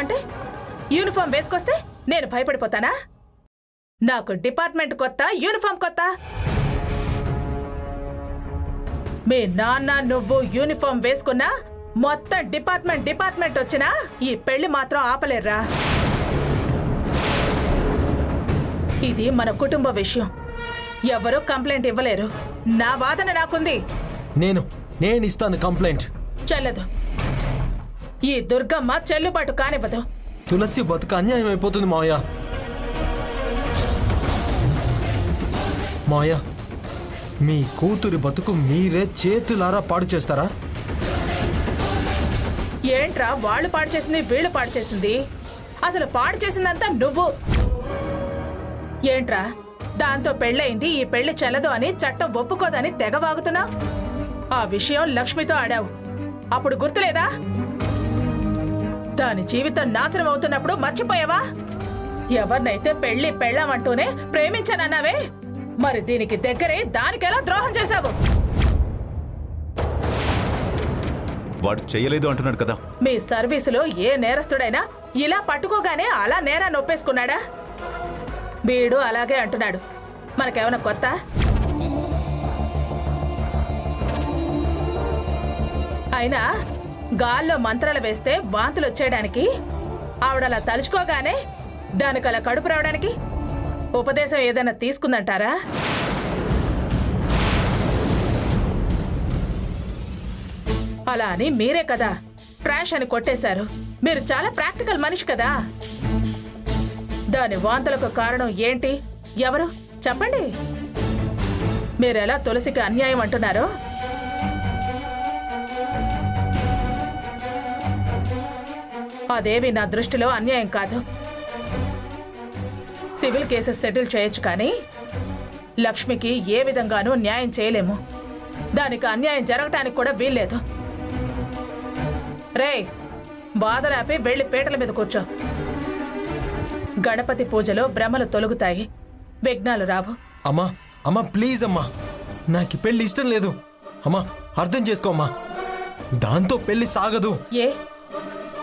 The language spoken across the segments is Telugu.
అంటే యూనిఫామ్ వేసుకొస్తే నేను భయపడిపోతానా? నాకు డిపార్ట్మెంట్ కొత్త, యూనిఫామ్ కొత్త. మీ నాన్న నువ్వు యూనిఫామ్ వేసుకున్నా మొత్తం డిపార్ట్మెంట్ వచ్చినా ఈ పెళ్లి మాత్రం ఆపలేర్రా. ఇది మన కుటుంబ విషయం. ఎవరూ కంప్లైంట్ ఇవ్వలేరు. నా వాదన నాకుంది. నేను ఇస్తాను కంప్లైంట్. చెల్లదు. ఈ దుర్గమ్మ చెల్లుబాటు కానివ్వదు. తులసి బతుకు అన్యాయం అయిపోతుంది మావయ్య. మావయ్య, మీ కూతురి బతుకు మీరే చేతులారా పాడు చేస్తారా? ఏంట్రా వాళ్ళు పాడు చేసింది, వీళ్ళు పాడు చేసింది? అసలు పాడు చేసిందంతా నువ్వు. ఏంట్రా దాంతో పెళ్ళయింది, ఈ పెళ్లి చెల్లదు అని చట్టం ఒప్పుకోదని తెగవాగుతున్నా? ఆ విషయం లక్ష్మితో ఆడావు, అప్పుడు గుర్తులేదా? దాని జీవితం నాశనం అవుతున్నప్పుడు మర్చిపోయావా? ఎవరినైతే పెళ్లి పెళ్ళామంటూనే ప్రేమించానన్నావే, మరి దీనికి దగ్గరే దానికెలా ద్రోహం చేశావు? వాడు చేయలేదు అంటున్నాడు కదా. మీ సర్వీసులో ఏ నేరస్తుడైనా ఇలా పట్టుకోగానే అలా నేరాన్ని ఒప్పేసుకున్నాడా? వీడు అలాగే అంటున్నాడు. మనకేమైనా కొత్త? అయినా గాల్లో మంత్రాలు వేస్తే వాంతులు వచ్చేయడానికి, ఆవిడలా తలుచుకోగానే దానికలా కడుపు రావడానికి ఉపదేశం ఏదైనా తీసుకుందంటారా? అలా అని మీరే కదా ట్రాష్ అని కొట్టేశారు. మీరు చాలా ప్రాక్టికల్ మనిషి కదా. దాని వాంతులకు కారణం ఏంటి? ఎవరు చెప్పండి. మీరెలా తులసికి అన్యాయం అంటున్నారో అదేవి నా దృష్టిలో అన్యాయం కాదు. సివిల్ కేసెస్ సెటిల్ చేయొచ్చు, కానీ లక్ష్మికి ఏ విధంగానూ న్యాయం చేయలేము. దానికి అన్యాయం జరగటానికి కూడా వీల్లేదు. రే, బాధరాపి వెళ్లి పీటల మీద కూర్చో. గణపతి పూజలో భ్రమలు తొలగుతాయి, విఘ్నాలు రావు. అమ్మా ప్లీజ్ అమ్మా, నాకు పెళ్లి ఇష్టం లేదు. అమ్మా అర్థం చేసుకోమ్మా, దాంతో పెళ్లి సాగదు. ఏ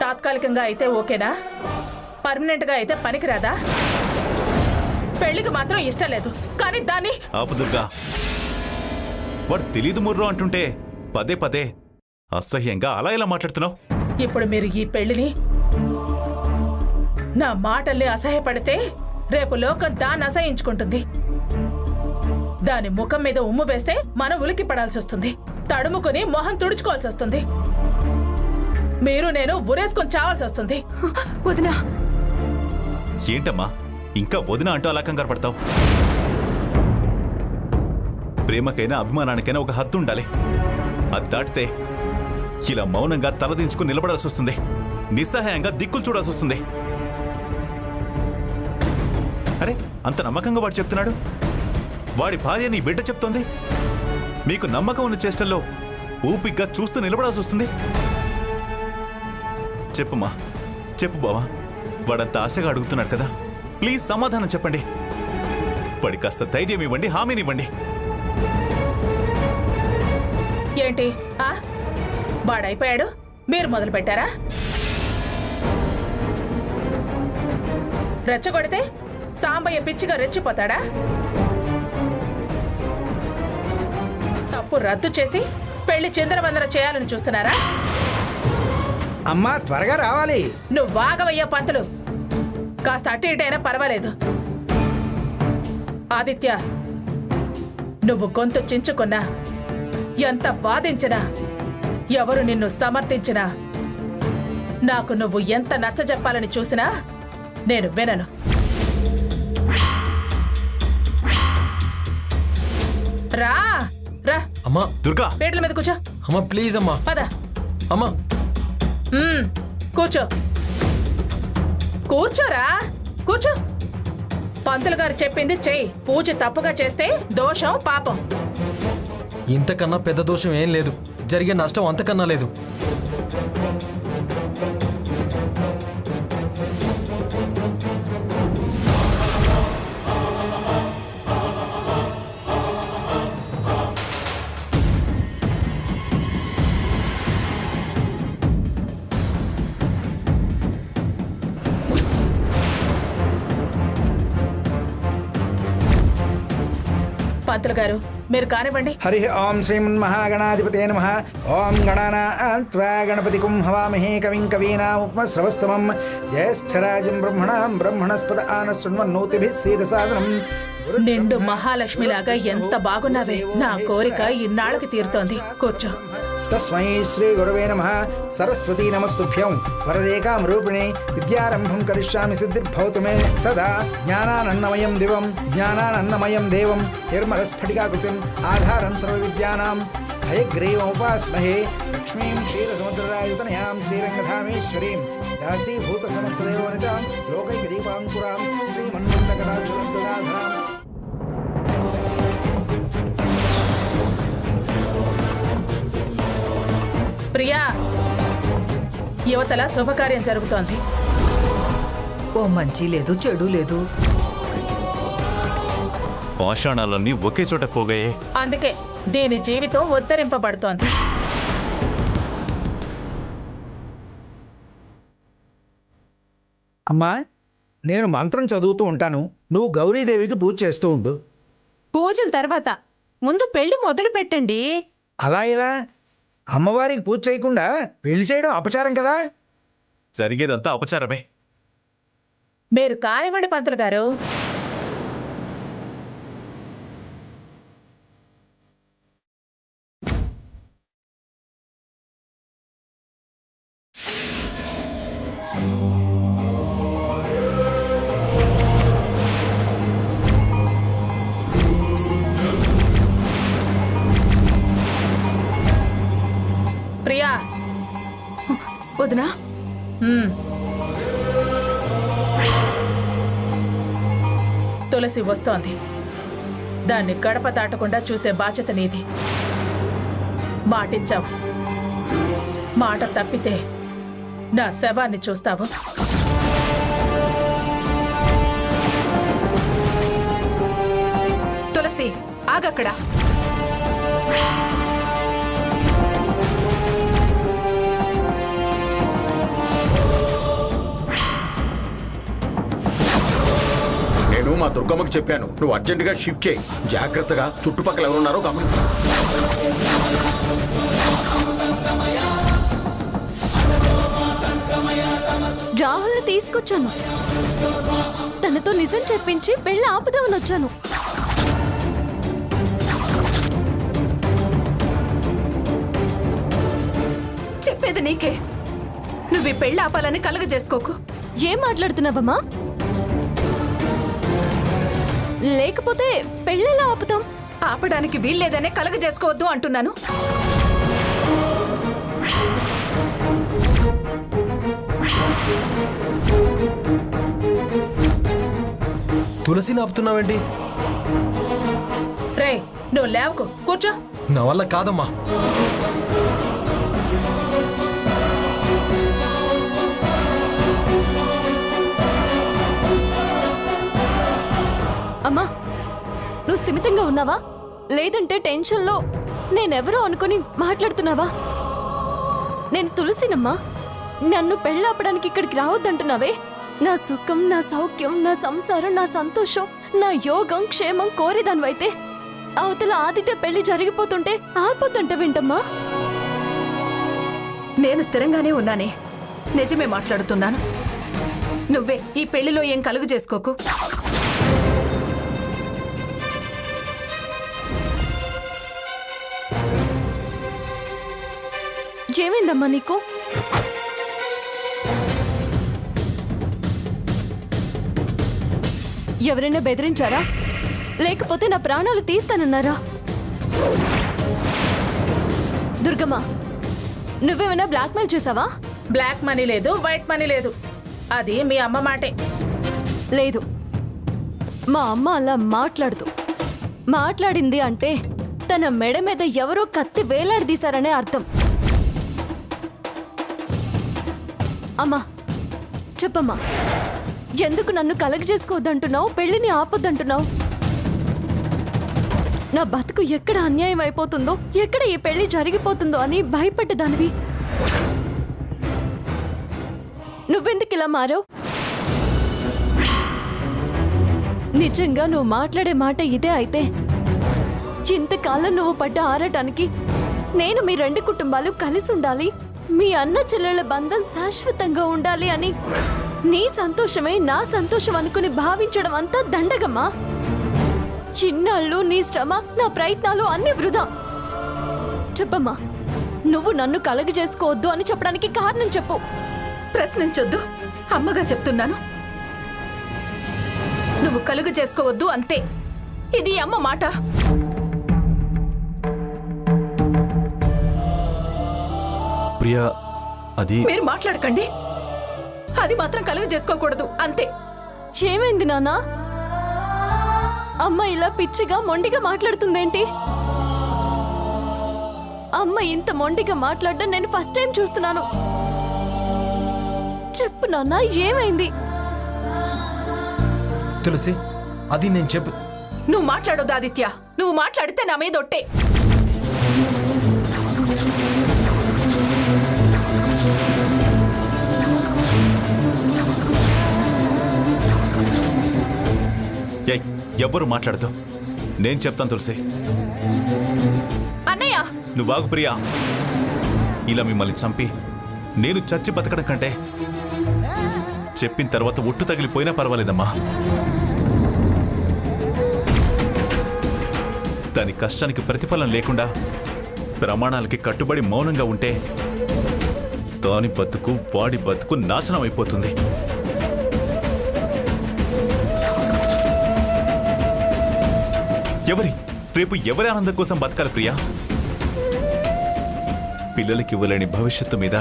తాత్కాలికంగా అయితే ఓకేనా? పర్మనెంట్ గా అయితే పనికిరాదా? పెళ్లికి మాత్రం ఇష్టం లేదు, కానీ దాన్ని ఆపు దుర్గా. వాడు తెలీదు ముర్రో అంటుంటే పదే పదే అసహ్యంగా అలా ఇలా మాట్లాడుతున్నావు. ఇప్పుడు మీరు ఈ పెళ్లిని, నా మాటల్ని అసహ్యపడితే రేపు లోకం దాన్ని అసహించుకుంటుంది. దాని ముఖం మీద ఉమ్ము వేస్తే మనం ఉలికి పడాల్సి వస్తుంది, తడుముకుని మొహం తుడుచుకోవాల్సి వస్తుంది. మీరు నేను ఉరేసుకొని చావాల్సి వస్తుంది. వదినా, ఏంటమ్మా ఇంకా వదిన అంటూ అలా కంగారు పడతావు? ప్రేమకైనా అభిమానానికైనా ఒక హద్దు ఉండాలి. అది దాటితే ఇలా మౌనంగా తలదించుకుని నిలబడాల్సి వస్తుంది, నిస్సహాయంగా దిక్కులు చూడాల్సి వస్తుంది. అరే, అంత నమ్మకంగా వాడు చెప్తున్నాడు. వాడి భార్య నీ బిడ్డ చెప్తోంది. మీకు నమ్మకం ఉన్న చేష్టల్లో ఊపిగ్గా చూస్తూ నిలబడాల్సి వస్తుంది. చెప్పుమా, చెప్పు బావా. వాడంత ఆశగా అడుగుతున్నాడు కదా, ప్లీజ్ సమాధానం చెప్పండి. వాడి కాస్త ధైర్యం ఇవ్వండి, హామీనివ్వండి. ఏంటి వాడైపోయాడు, మీరు మొదలు పెట్టారా? రెచ్చగొడితే సాంబయ్య పిచ్చిగా రెచ్చిపోతాడా? తప్పు రద్దు చేసి పెళ్లి చిందరవందర చేయాలని చూస్తున్నారా? అమ్మా త్వరగా రావాలి. నువ్వు వాగవయ్యా పంతులు, కాస్త అటు ఇటైనా పర్వాలేదు. ఆదిత్య, నువ్వు గొంతు చించుకున్నా, ఎంత వాదించినా, ఎవరు నిన్ను సమర్థించినా, నాకు నువ్వు ఎంత నచ్చజెప్పాలని చూసినా నేను వినను. రా రా అమ్మా దుర్గా, పీటల మీద కూర్చో. అమ్మా ప్లీజ్ అమ్మా. పద. అమ్మా కూర్చో. కూర్చోరా, కూర్చో. పంతులు గారు చెప్పింది చెయ్యి. పూజ తప్పుగా చేస్తే దోషం, పాపం. ఇంతకన్నా పెద్ద దోషం ఏం లేదు, జరిగే నష్టం అంతకన్నా లేదు. పంతులు గారు మీరు కానివ్వండి. హరి ఓం శ్రీమన్మహాగణాధిపతే నమః. ఓం గణానాన్త్వా గణపతికుం హవామహే కవిం కవీనాముపమశ్రవస్తమం జ్యేష్ఠరాజం బ్రహ్మణస్పద ఆనశృణ్వన్నోతిభిः సేదసాదనం. నిండు మహాలక్ష్మిలాగా ఎంత బాగున్నావే. నా కోరిక ఇన్నాళ్ళకి తీరుతోంది. కూర్చో. తస్మై శ్రీ గురవే నమః. సరస్వతీ నమస్తుభ్యం వరదే కామరూపిణి విద్యారంభం కరిష్యామి సిద్ధిర్భవతు మే సదా. జ్ఞానానందమయం దేవం నిర్మలస్ఫటికాకృతిం ఆధారం సర్వవిద్యానాం హయగ్రీవముపాస్మహే. లక్ష్మీం క్షీరసముద్రరాయుతనయాం శ్రీరంగధామేశ్వరీం దాసీభూత సమస్తదేవనితాం లోకైకదీపాంకురాం శ్రీమన్మందకటాక్షరంతదాధరాం. ప్రియా, యువతల శుభకార్యం జరుగుతోంది. ఓ మంచి లేదు చెడు లేదు. పాషాణాలన్నీ ఒకే చోట పోగాయే. అందుకే దీని జీవితం ఉద్ధరింపబడుతోంది. అమ్మా, నేను మంత్రం చదువుతూ ఉంటాను, నువ్వు గౌరీదేవికి పూజ చేస్తూ ఉండు. పూజల తర్వాత ముందు పెళ్లి మొదలు పెట్టండి. అలా ఇలా అమ్మవారికి పూజ చేయకుండా పెళ్లి చేయడం అపచారం కదా. జరిగేదంతా అపచారమే. మీరు కానివ్వండి పంతులు గారు. ప్రియా. వదినా, తులసి వస్తోంది. దాన్ని గడప దాటకుండా చూసే బాధ్యత నీది. మాటిచ్చావు. మాట తప్పితే నా శవాన్ని చూస్తావు. తులసి ఆగక్కడ. నేను మా దుర్గమ్మకి చెప్పాను, నువ్వు అర్జెంటుగా షిఫ్ట్ చేయి. జాగ్రత్తగా చుట్టుపక్కల ఎవరున్నారో గమనించు. రాహుల్ని తీసుకొచ్చాను. తనతో నిజం చెప్పించి పెళ్ళి ఆపుదామని వచ్చాను. చెప్పేది నీకే. నువ్వు ఈ పెళ్ళి ఆపాలని కలుగజేసుకోకు. ఏం మాట్లాడుతున్నావమ్మా? లేకపోతే పెళ్ళెలా ఆపుతాం? ఆపడానికి వీల్లేదనే కలుగజేసుకోవద్దు అంటున్నాను. తులసిని ఆపుతున్నావేంటి? రే, నువ్వు లేవకు, కూర్చో. నా వల్ల కాదమ్మా. అమ్మా, నువ్వు స్థిమితంగా ఉన్నావా? లేదంటే టెన్షన్లో నేనెవరో అనుకుని మాట్లాడుతున్నావా? నేను తులసినమ్మా. నన్ను పెళ్ళాపడానికి ఇక్కడికి రావద్దంటున్నావే. నా సుఖం, నా సౌఖ్యం, నా సంసారం, నా సంతోషం, నా యోగం, క్షేమం కోరేదానివైతే అవతల ఆదిత్య పెళ్లి జరిగిపోతుంటే ఆపొద్దంట వింటమ్మా. నేను స్థిరంగానే ఉన్నానే. నిజమే మాట్లాడుతున్నాను. నువ్వే ఈ పెళ్లిలో ఏం కలుగు చేసుకోకు. ఏమైందమ్మా నీకు? ఎవరైనా బెదిరించారా? లేకపోతే నా ప్రాణాలు తీస్తానన్నారా? దుర్గమ్మ, నువ్వేమైనా బ్లాక్మెయిల్ చేసావా? బ్లాక్ మనీ లేదు, వైట్ మనీ లేదు. అది మీ అమ్మ మాటే. లేదు, మా అమ్మ అలా మాట్లాడదు. మాట్లాడింది అంటే తన మెడ మీద ఎవరో కత్తి వేలాడదీశారనే అర్థం. అమ్మా చెప్పమ్మా, ఎందుకు నన్ను కలగజేసుకోవద్దంటున్నావు, పెళ్లిని ఆపొద్దంటున్నావు? నా బతుకు ఎక్కడ అన్యాయం అయిపోతుందో, ఎక్కడ ఈ పెళ్లి జరిగిపోతుందో అని భయపడ్డదానివి. నువ్వెందుకు ఇలా మారావు? నిజంగా నువ్వు మాట్లాడే మాట ఇదే అయితే ఇంతకాలం నువ్వు పడ్డ ఆరాటానికి నేను మీ రెండు కుటుంబాలు కలిసి ఉండాలి, మీ అన్న చెల్లెళ్ళ బంధం శాశ్వతంగా ఉండాలి అని నీ సంతోషమే నా సంతోషం అనుకుని భావించడం అంతా దండగమ్మా. చిన్నాళ్ళు నీ శ్రమ, నా ప్రయత్నాలు అన్ని వృధా. చెప్పమ్మా, నువ్వు నన్ను కలగ చేసుకోవద్దు అని చెప్పడానికి కారణం చెప్పు. ప్రశ్నించొద్దు, అమ్మగా చెప్తున్నాను. నువ్వు కలుగు చేసుకోవద్దు అంతే. ఇది అమ్మ మాట. ప్రియా, అది మీరు మాట్లాడకండి. అది మాత్రం కలుగు చేసుకోకూడదు అంతే. ఏమైంది నాన్నా? అమ్మ ఇలా పిచ్చిగా మొండిగా మాట్లాడుతుందేంటి? అమ్మ ఇంత మొండిగా మాట్లాడడం నేను ఫస్ట్ టైం చూస్తున్నాను. చెప్పు నాన్న, ఏమైంది? తులసి, అది నేను చెప్పు. నువ్వు మాట్లాడొద్దు ఆదిత్య. నువ్వు మాట్లాడితే నా మీద ఒట్టే. ఏయ్, ఎవ్వరు మాట్లాడదు. నేను చెప్తాను తులసి. అన్నయ్య, నువ్వాగు ప్రియా. ఇలా మిమ్మల్ని చంపి నేను చచ్చి బతకడం కంటే చెప్పిన తర్వాత ఒట్టు తగిలిపోయినా పర్వాలేదమ్మా. దాని కష్టానికి ప్రతిఫలం లేకుండా ప్రమాణాలకి కట్టుబడి మౌనంగా ఉంటే దాని బతుకు, వాడి బతుకు నాశనం అయిపోతుంది. రేపు ఎవరి ఆనందం కోసం బతకాలి ప్రియా? పిల్లలకి ఇవ్వలేని భవిష్యత్తు మీద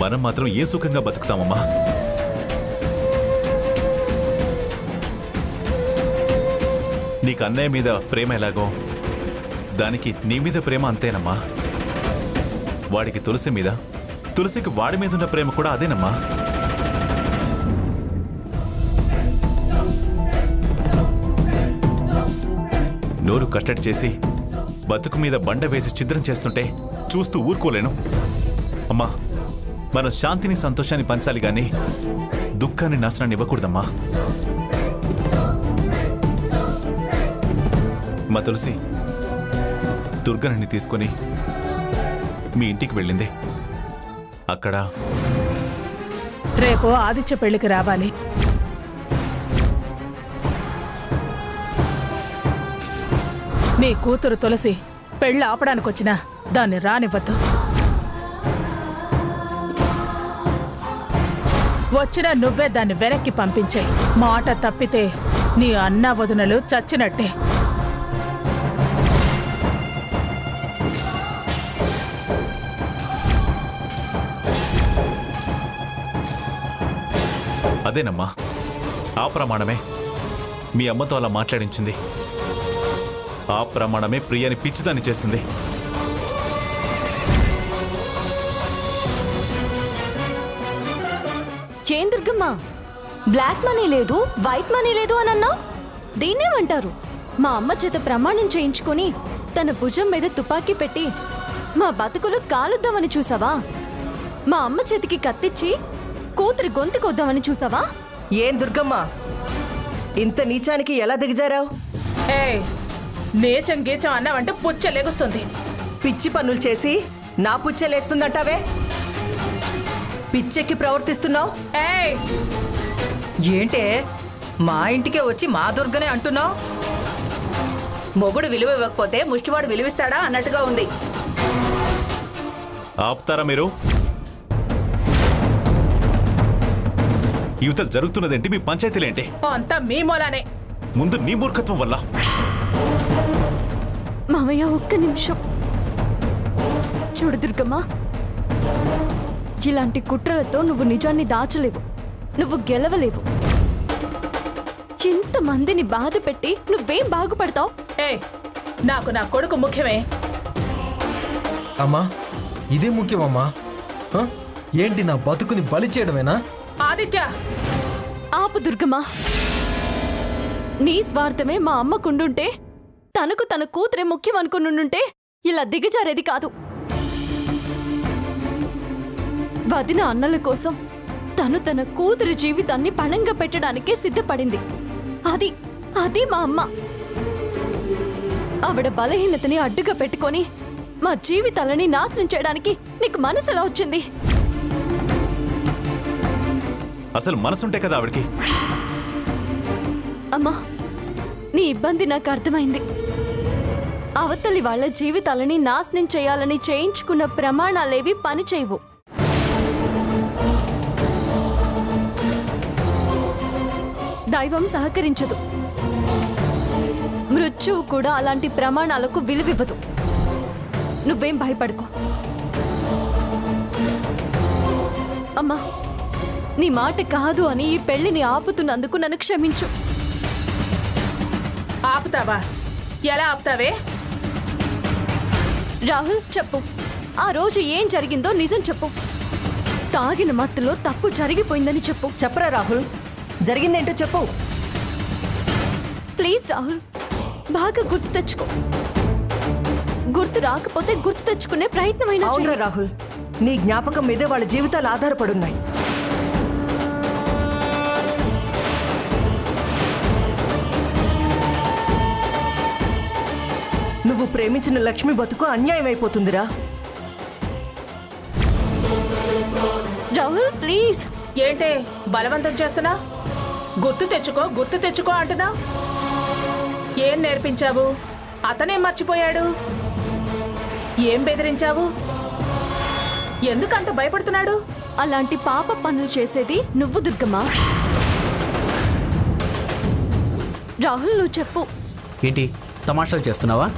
మనం మాత్రం ఏ సుఖంగా బతుకుతామమ్మా? నీకు అన్నయ్య మీద ప్రేమ ఎలాగో దానికి నీ మీద ప్రేమ అంతేనమ్మా. వాడికి తులసి మీద, తులసికి వాడి మీద ఉన్న ప్రేమ కూడా అదేనమ్మా. నోరు కట్టడి చేసి బతుకు మీద బండ వేసి ఛిద్రం చేస్తుంటే చూస్తూ ఊరుకోలేను. అమ్మా, మనం శాంతిని, సంతోషాన్ని పంచాలి గాని దుఃఖాన్ని, నాశనాన్ని ఇవ్వకూడదమ్మా. మా తులసి దుర్గని తీసుకుని మీ ఇంటికి వెళ్ళింది. అక్కడ రేపు ఆదిత్య పెళ్లికి రావాలి. మీ కూతురు తులసి పెళ్లి ఆపడానికి వచ్చినా దాన్ని రానివ్వద్దు. వచ్చినా నువ్వే దాన్ని వెనక్కి పంపించే. మాట తప్పితే నీ అన్న వదినలు చచ్చినట్టే. అదేనమ్మా, ఆ ప్రమాణమే మీ అమ్మతో అలా మాట్లాడించింది. ఆ ప్రమాణమే ప్రియని పిచ్చిదాన్ని చేసింది. ఏం దుర్గమ్మ, బ్లాక్ మనీ లేదు, వైట్ మనీ లేదు అని అన్నావు? దీన్నేమంటారు? మా అమ్మ చేత ప్రమాణం చేయించుకొని తన భుజం మీద తుపాకీ పెట్టి మా బతుకులు కాలుద్దామని చూసావా? మా అమ్మ చేతికి కత్తిచ్చి కూతురి గొంతుకొద్దామని చూసావా? ఏం దుర్గమ్మ, ఇంత నీచానికి ఎలా దిగజారావు? నీచం గీచం అన్నావంటే పుచ్చలేగుస్తుంది. పిచ్చి పనులు చేసి నా పుచ్చలేస్తుందంటావే? పిచ్చెక్కి ప్రవర్తిస్తున్నావు. ఏంటే మా ఇంటికే వచ్చి మా దుర్గనే అంటున్నావు? మొగుడు విలువ ఇవ్వకపోతే ముష్టివాడు విలువిస్తాడా అన్నట్టుగా ఉంది. ఆపుతారా మీరు? యువత జరుగుతున్నదేంటి? మీ పంచాయతీలేంటి? అంతా మీ మూలానే. ముందు నీ మూర్ఖత్వం వల్ల. మామయ్య, ఒక్క నిమిషం చూడు దుర్గమ్మ, ఇలాంటి కుట్రలతో నువ్వు నిజాన్ని దాచలేవు, నువ్వు గెలవలేవు. ఇంతమందిని బాధ పెట్టి నువ్వేం బాగుపడతావు? నాకు నా కొడుకు ముఖ్యమే. అమ్మా, ఇదే ముఖ్యమమ్మా. ఏంటి, నా బతుకుని బలి చేయడమేనా? ఆదిత్య, ఆపు దుర్గమ్మ. నీ స్వార్థమే మా అమ్మకుండుంటే, తనకు తన కూతురే ముఖ్యం అనుకునుంటే ఇలా దిగజారేది కాదు. వదిన అన్నల కోసం తను తన కూతురి జీవితాన్ని పణంగా పెట్టడానికే సిద్ధపడింది. అది అది మా అమ్మ. ఆవిడ బలహీనతని అడ్డుగా పెట్టుకొని మా జీవితాలని నాశనం చేయడానికి నీకు మనసు ఎలా వచ్చింది? అసలు మనసుంటే కదా ఆవిడికి. అమ్మా, నీ ఇబ్బంది నాకు అర్థమైంది. అవతలి వాళ్ళ జీవితాలని నాశనం చేయాలని చేయించుకున్న ప్రమాణాలేవి పనిచేయవు. దైవం సహకరించదు. మృత్యువు కూడా అలాంటి ప్రమాణాలకు విలువివ్వదు. నువ్వేం భయపడుకో. అమ్మా, నీ మాట కాదు అని ఈ పెళ్లిని ఆపుతున్నందుకు నన్ను క్షమించు. ఆపుతావా? ఎలా ఆపుతావే? రాహుల్, చెప్పు. ఆ రోజు ఏం జరిగిందో నిజం చెప్పు. తాగిన మత్తులో తప్పు జరిగిపోయిందని చెప్పు. చెప్పరా రాహుల్, జరిగిందేంటో చెప్పు. ప్లీజ్ రాహుల్, బాగా గుర్తు తెచ్చుకో. గుర్తు రాకపోతే గుర్తు తెచ్చుకునే ప్రయత్నమైనా అవునరా చెయ్యి. రాహుల్, నీ జ్ఞాపకం మీదే వాళ్ళ జీవితాలు ఆధారపడున్నాయి. నువ్వు ప్రేమించిన లక్ష్మి బతుకు అన్యాయం అయిపోతుందిరా. రాహుల్ ప్లీజ్. ఏంటే బలవంతం చేస్తున్నా? గుర్తు తెచ్చుకో గుర్తు తెచ్చుకో అంటున్నా. ఏం నేర్పించావు? అతనేం మర్చిపోయాడు? ఏం బెదిరించావు? ఎందుకంత భయపడుతున్నాడు? అలాంటి పాప పనులు చేసేది నువ్వు దుర్గమ్మా. రాహుల్, నువ్వు చెప్పు. ఏంటి తమాషాలు చేస్తున్నావా?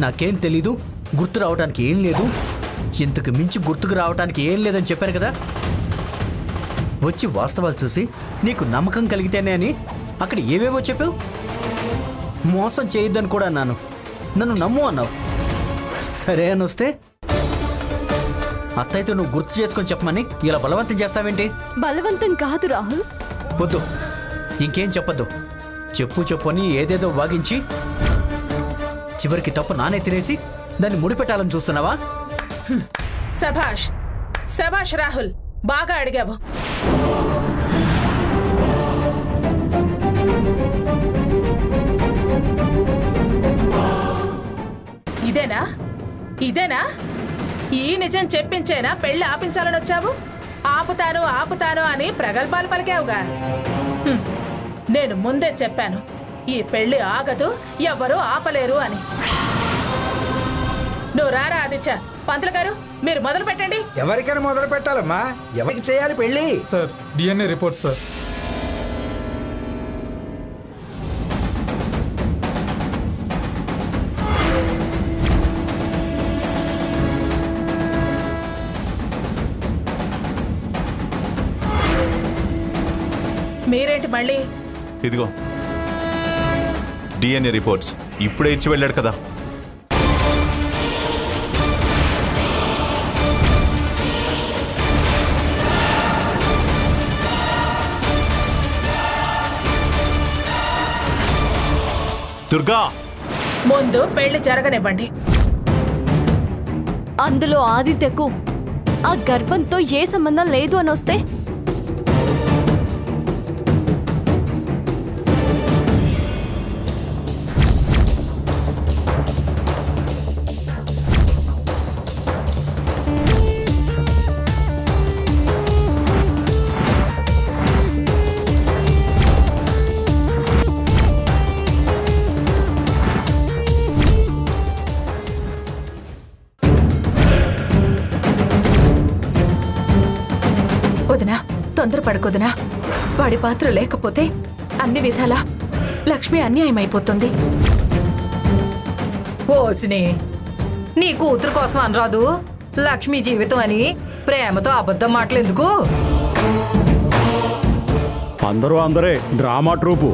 నాకేం తెలీదు, గుర్తు రావడానికి ఏం లేదు, ఇంతకు మించి గుర్తుకు రావడానికి ఏం లేదని చెప్పారు కదా. వచ్చి వాస్తవాలు చూసి నీకు నమ్మకం కలిగితేనే అని అక్కడ ఏవేవో చెప్పావు. మోసం చేయొద్దని కూడా అన్నాను, నన్ను నమ్ము అన్నావు. సరే అని వస్తే అత్తయ్యతో నువ్వు గుర్తు చేసుకొని చెప్పమని ఇలా బలవంతం చేస్తావేంటి? బలవంతం కాదు రాహుల్. వద్దు, ఇంకేం చెప్పొద్దు. చెప్పు అని ఏదేదో వాగించి చివరికి తప్పు నానే తినేసి దాన్ని ముడిపెట్టాలని చూస్తున్నావా? సభాష్ సభాష్ రాహుల్, బాగా అడిగావు. ఇదేనా ఇదేనా ఈ నిజం చెప్పించేనా పెళ్లి ఆపించాలని వచ్చావు? ఆపుతాను ఆపుతాను అని ప్రగల్భాలు పలికావుగా. నేను ముందే చెప్పాను, ఈ పెళ్లి ఆగదు, ఎవ్వరూ ఆపలేరు అని. నువ్వు రారా ఆదిత్య. పంతులు గారు, మీరు మొదలు పెట్టండి. ఎవరికైనా మొదలు పెట్టాలమ్మా? ఎవరికి చేయాలి పెళ్లి? Sir, DNA report sir. మీరేంటి మళ్ళీ? ఇదిగో డిఎన్ఏ రిపోర్ట్స్. ఇప్పుడే ఇచ్చి వెళ్ళాడు కదా. దుర్గా, ముందు పెళ్లి జరగనివ్వండి. అందులో ఆదిత్యకు ఆ గర్భంతో ఏ సంబంధం లేదు అని వస్తే? వదినా, తొందరపడకొదినా. వాడి పాత్ర లేకపోతే అన్ని విధాలా లక్ష్మి అన్యాయం అయిపోతుంది. ఓసిని, నీ కూతురు కోసం అనరాదు, లక్ష్మి జీవితం అని ప్రేమతో అబద్ధం మాటలెందుకు? అందరూ అందరే డ్రామా ట్రూపు.